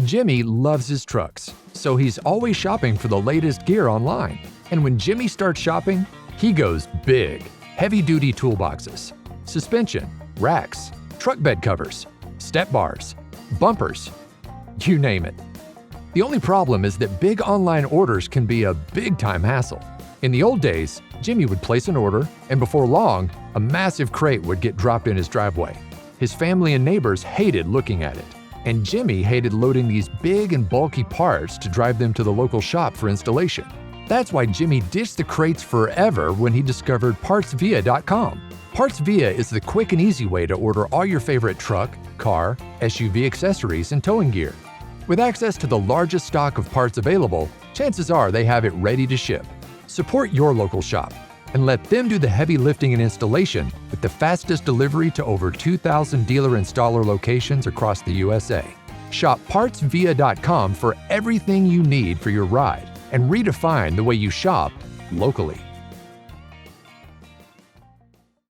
Jimmy loves his trucks, so he's always shopping for the latest gear online. And when Jimmy starts shopping, he goes big. Heavy-duty toolboxes, suspension, racks, truck bed covers, step bars, bumpers, you name it. The only problem is that big online orders can be a big-time hassle. In the old days, Jimmy would place an order, and before long, a massive crate would get dropped in his driveway. His family and neighbors hated looking at it, and Jimmy hated loading these big and bulky parts to drive them to the local shop for installation. That's why Jimmy ditched the crates forever when he discovered PartsVia.com. PartsVia is the quick and easy way to order all your favorite truck, car, SUV accessories, and towing gear. With access to the largest stock of parts available, chances are they have it ready to ship. Support your local shop and let them do the heavy lifting and installation with the fastest delivery to over 2,000 dealer-installer locations across the USA. Shop PartsVia.com for everything you need for your ride and redefine the way you shop locally.